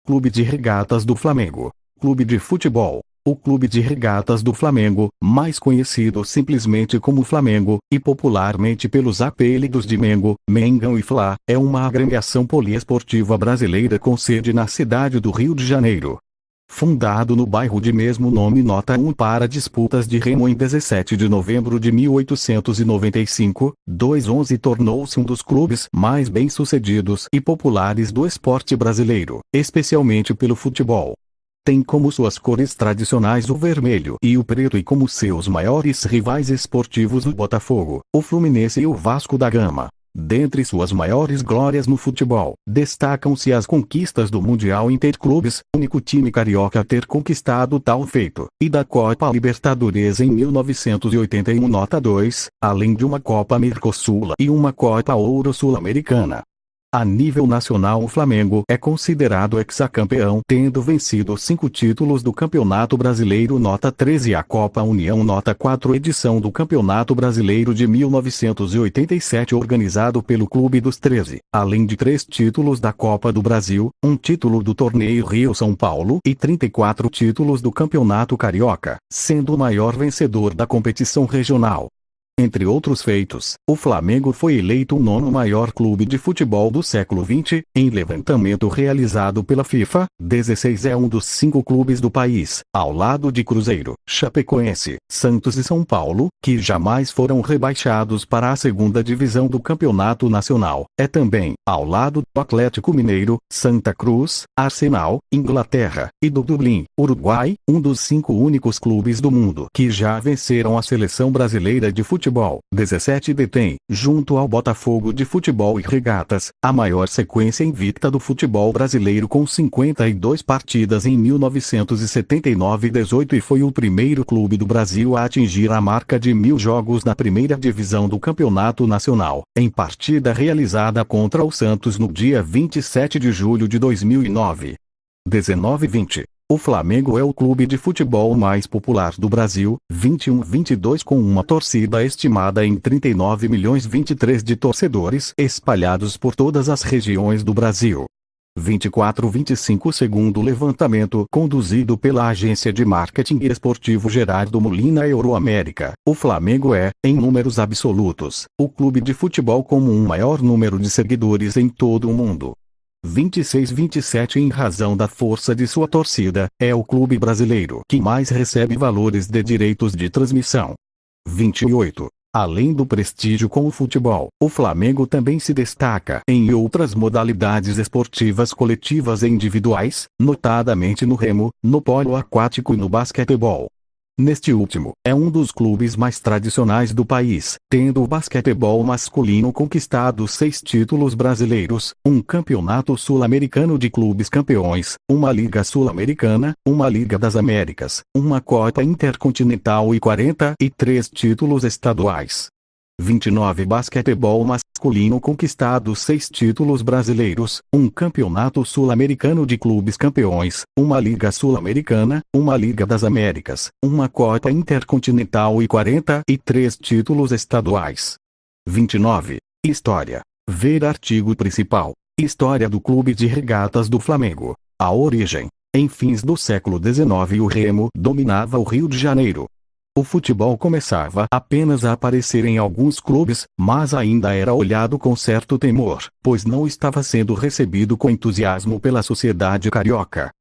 Clube de Regatas do Flamengo. Clube de Futebol. O Clube de Regatas do Flamengo, mais conhecido simplesmente como Flamengo, e popularmente pelos apelidos de Mengo, Mengão e Fla, é uma agremiação poliesportiva brasileira com sede na cidade do Rio de Janeiro. Fundado no bairro de mesmo nome nota 1 para disputas de remo em 17 de novembro de 1895, 211 tornou-se um dos clubes mais bem-sucedidos e populares do esporte brasileiro, especialmente pelo futebol. Tem como suas cores tradicionais o vermelho e o preto e como seus maiores rivais esportivos o Botafogo, o Fluminense e o Vasco da Gama. Dentre suas maiores glórias no futebol, destacam-se as conquistas do Mundial Interclubes, único time carioca a ter conquistado tal feito, e da Copa Libertadores em 1981 nota 2, além de uma Copa Mercosul e uma Copa Ouro Sul-Americana. A nível nacional o Flamengo é considerado hexacampeão, tendo vencido 5 títulos do Campeonato Brasileiro nota 13 e a Copa União nota 4 edição do Campeonato Brasileiro de 1987 organizado pelo Clube dos 13, além de 3 títulos da Copa do Brasil, 1 título do Torneio Rio-São Paulo e 34 títulos do Campeonato Carioca, sendo o maior vencedor da competição regional. Entre outros feitos, o Flamengo foi eleito o 9º maior clube de futebol do século XX, em levantamento realizado pela FIFA. 16 é um dos 5 clubes do país, ao lado de Cruzeiro, Chapecoense, Santos e São Paulo, que jamais foram rebaixados para a 2ª divisão do Campeonato Nacional. É também, ao lado do Atlético Mineiro, Santa Cruz, Arsenal, Inglaterra, e do Dublin, Uruguai, um dos 5 únicos clubes do mundo que já venceram a seleção brasileira de futebol. 17 detém, junto ao Botafogo de Futebol e Regatas, a maior sequência invicta do futebol brasileiro com 52 partidas em 1979 e 18 e foi o primeiro clube do Brasil a atingir a marca de 1000 jogos na primeira divisão do Campeonato Nacional, em partida realizada contra o Santos no dia 27 de julho de 2009. 19-20. O Flamengo é o clube de futebol mais popular do Brasil, 21-22 com uma torcida estimada em 39.023.000 de torcedores espalhados por todas as regiões do Brasil. 24-25 segundo o levantamento conduzido pela agência de marketing esportivo Gerardo Molina Euroamérica, o Flamengo é, em números absolutos, o clube de futebol com um maior número de seguidores em todo o mundo. 26-27 em razão da força de sua torcida, é o clube brasileiro que mais recebe valores de direitos de transmissão. 28. Além do prestígio com o futebol, o Flamengo também se destaca em outras modalidades esportivas coletivas e individuais, notadamente no remo, no polo aquático e no basquetebol. Neste último, é um dos clubes mais tradicionais do país, tendo o basquetebol masculino conquistado 6 títulos brasileiros, um campeonato sul-americano de clubes campeões, uma Liga Sul-Americana, uma Liga das Américas, uma Copa Intercontinental e 43 títulos estaduais. 29 Basquetebol masculino conquistado 6 títulos brasileiros, um campeonato sul-americano de clubes campeões, uma Liga Sul-Americana, uma Liga das Américas, uma Copa Intercontinental e 43 títulos estaduais. 29. História. Ver artigo principal. História do Clube de Regatas do Flamengo. A origem. Em fins do século XIX o remo dominava o Rio de Janeiro. O futebol começava apenas a aparecer em alguns clubes, mas ainda era olhado com certo temor, pois não estava sendo recebido com entusiasmo pela sociedade carioca.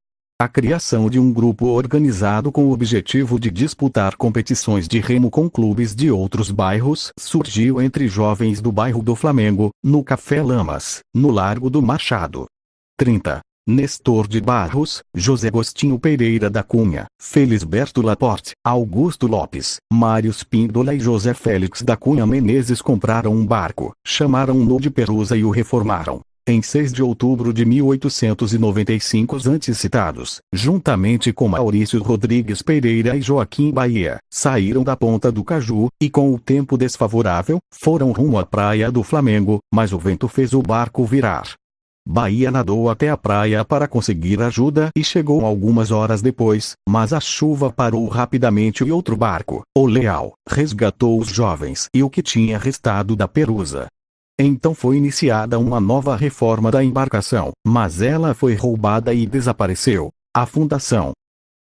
A criação de um grupo organizado com o objetivo de disputar competições de remo com clubes de outros bairros surgiu entre jovens do bairro do Flamengo, no Café Lamas, no Largo do Machado. 30. Nestor de Barros, José Agostinho Pereira da Cunha, Felisberto Laporte, Augusto Lopes, Mário Spíndola e José Félix da Cunha Menezes compraram um barco, chamaram-no de Perusa e o reformaram. Em 6 de outubro de 1895 os antes citados, juntamente com Maurício Rodrigues Pereira e Joaquim Bahia, saíram da Ponta do Caju, e com o tempo desfavorável, foram rumo à praia do Flamengo, mas o vento fez o barco virar. Bahia nadou até a praia para conseguir ajuda e chegou algumas horas depois, mas a chuva parou rapidamente e outro barco, o Leal, resgatou os jovens e o que tinha restado da Perusa. Então foi iniciada uma nova reforma da embarcação, mas ela foi roubada e desapareceu. A fundação.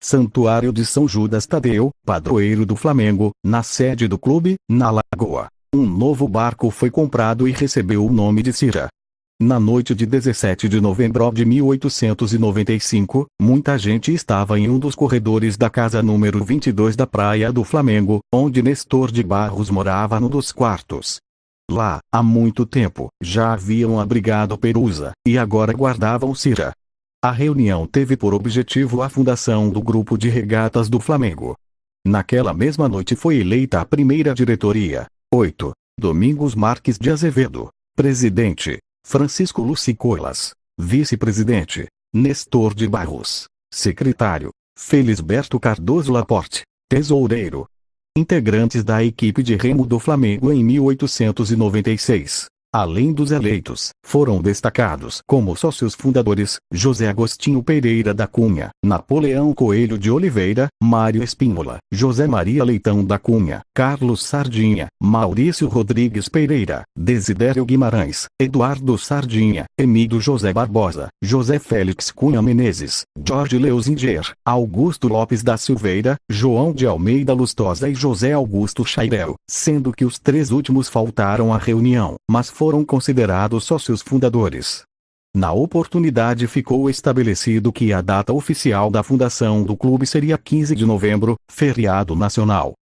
Santuário de São Judas Tadeu, padroeiro do Flamengo, na sede do clube, na Lagoa. Um novo barco foi comprado e recebeu o nome de Cira. Na noite de 17 de novembro de 1895, muita gente estava em um dos corredores da casa número 22 da Praia do Flamengo, onde Nestor de Barros morava num dos quartos. Lá, há muito tempo, já haviam abrigado Perusa, e agora guardavam Cira. A reunião teve por objetivo a fundação do Grupo de Regatas do Flamengo. Naquela mesma noite foi eleita a primeira diretoria. 8. Domingos Marques de Azevedo. Presidente. Francisco Lucicolas. Vice-presidente. Nestor de Barros. Secretário. Felisberto Cardoso Laporte. Tesoureiro. Integrantes da equipe de remo do Flamengo em 1896. Além dos eleitos, foram destacados como sócios fundadores, José Agostinho Pereira da Cunha, Napoleão Coelho de Oliveira, Mário Espínola, José Maria Leitão da Cunha, Carlos Sardinha, Maurício Rodrigues Pereira, Desidério Guimarães, Eduardo Sardinha, Emílio José Barbosa, José Félix Cunha Menezes, Jorge Leuzinger, Augusto Lopes da Silveira, João de Almeida Lustosa e José Augusto Chairel, sendo que os três últimos faltaram à reunião, mas foram considerados sócios fundadores. Na oportunidade ficou estabelecido que a data oficial da fundação do clube seria 15 de novembro, feriado nacional.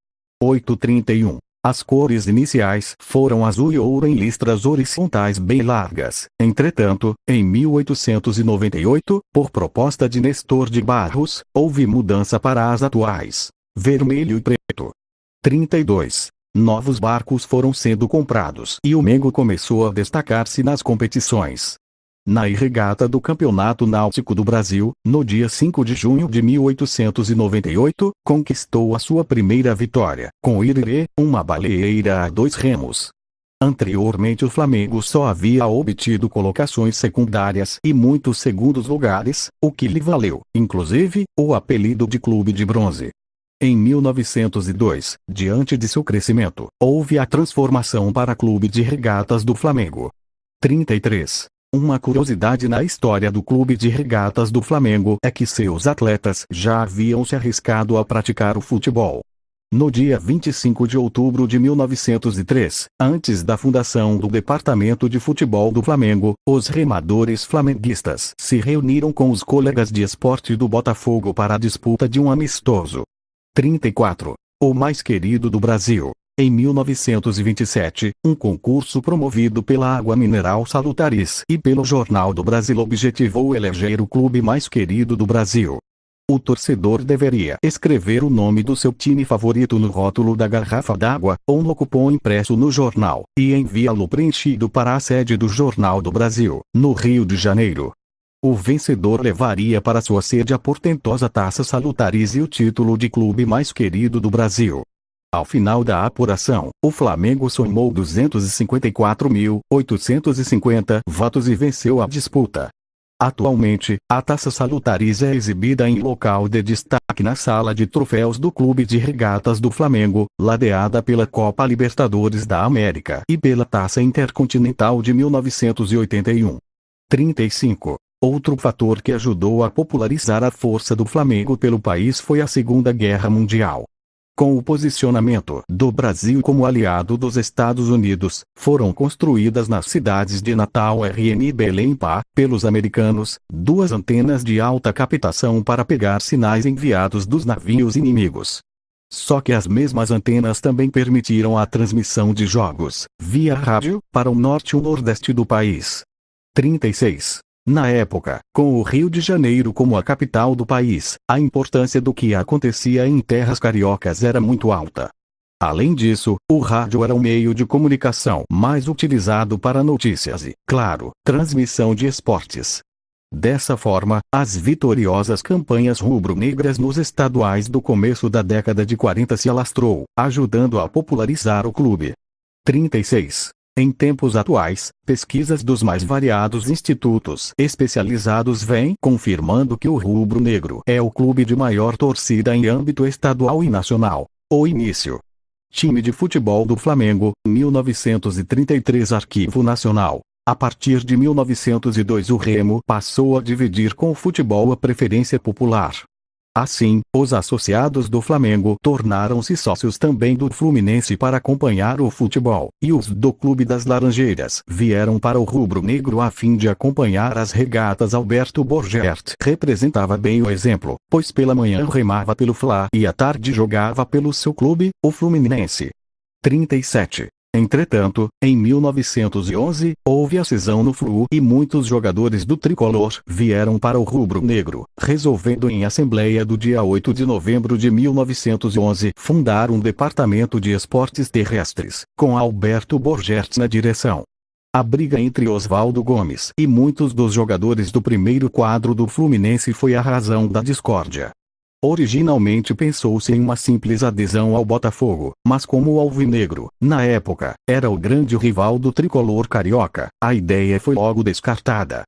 831. As cores iniciais foram azul e ouro em listras horizontais bem largas. Entretanto, em 1898, por proposta de Nestor de Barros, houve mudança para as atuais, vermelho e preto. 32. Novos barcos foram sendo comprados e o Mengo começou a destacar-se nas competições. Na regata do Campeonato Náutico do Brasil, no dia 5 de junho de 1898, conquistou a sua primeira vitória, com o Irirê, uma baleeira a 2 remos. Anteriormente o Flamengo só havia obtido colocações secundárias e muitos segundos lugares, o que lhe valeu, inclusive, o apelido de Clube de Bronze. Em 1902, diante de seu crescimento, houve a transformação para Clube de Regatas do Flamengo. 33. Uma curiosidade na história do Clube de Regatas do Flamengo é que seus atletas já haviam se arriscado a praticar o futebol. No dia 25 de outubro de 1903, antes da fundação do Departamento de Futebol do Flamengo, os remadores flamenguistas se reuniram com os colegas de esporte do Botafogo para a disputa de um amistoso. 34. O mais querido do Brasil. Em 1927, um concurso promovido pela Água Mineral Salutaris e pelo Jornal do Brasil objetivou eleger o clube mais querido do Brasil. O torcedor deveria escrever o nome do seu time favorito no rótulo da garrafa d'água, ou no cupom impresso no jornal, e enviá-lo preenchido para a sede do Jornal do Brasil, no Rio de Janeiro. O vencedor levaria para sua sede a portentosa Taça Salutaris e o título de clube mais querido do Brasil. Ao final da apuração, o Flamengo somou 254.850 votos e venceu a disputa. Atualmente, a Taça Salutaris é exibida em local de destaque na Sala de Troféus do Clube de Regatas do Flamengo, ladeada pela Copa Libertadores da América e pela Taça Intercontinental de 1981. 35. Outro fator que ajudou a popularizar a força do Flamengo pelo país foi a Segunda Guerra Mundial. Com o posicionamento do Brasil como aliado dos Estados Unidos, foram construídas nas cidades de Natal, RN e Belém-Pá, pelos americanos, 2 antenas de alta captação para pegar sinais enviados dos navios inimigos. Só que as mesmas antenas também permitiram a transmissão de jogos, via rádio, para o norte e o nordeste do país. 36. Na época, com o Rio de Janeiro como a capital do país, a importância do que acontecia em terras cariocas era muito alta. Além disso, o rádio era o meio de comunicação mais utilizado para notícias e, claro, transmissão de esportes. Dessa forma, as vitoriosas campanhas rubro-negras nos estaduais do começo da década de 40 se alastrou, ajudando a popularizar o clube. 36. Em tempos atuais, pesquisas dos mais variados institutos especializados vêm confirmando que o rubro-negro é o clube de maior torcida em âmbito estadual e nacional. O início. Time de futebol do Flamengo, 1933 Arquivo Nacional. A partir de 1902 o Remo passou a dividir com o futebol a preferência popular. Assim, os associados do Flamengo tornaram-se sócios também do Fluminense para acompanhar o futebol, e os do Clube das Laranjeiras vieram para o rubro-negro a fim de acompanhar as regatas. Alberto Borgert representava bem o exemplo, pois pela manhã remava pelo Fla e à tarde jogava pelo seu clube, o Fluminense. 37. Entretanto, em 1911, houve a cisão no Flu e muitos jogadores do tricolor vieram para o rubro-negro, resolvendo em assembleia do dia 8 de novembro de 1911 fundar um departamento de esportes terrestres, com Alberto Borgert na direção. A briga entre Oswaldo Gomes e muitos dos jogadores do primeiro quadro do Fluminense foi a razão da discórdia. Originalmente pensou-se em uma simples adesão ao Botafogo, mas como o alvinegro, na época, era o grande rival do tricolor carioca, a ideia foi logo descartada.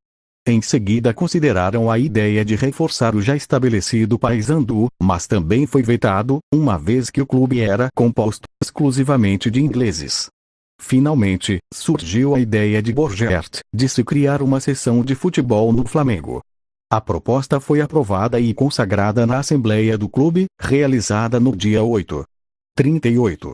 Em seguida consideraram a ideia de reforçar o já estabelecido Paysandu, mas também foi vetado, uma vez que o clube era composto exclusivamente de ingleses. Finalmente, surgiu a ideia de Borgert, de se criar uma seção de futebol no Flamengo. A proposta foi aprovada e consagrada na Assembleia do Clube, realizada no dia 8. 38.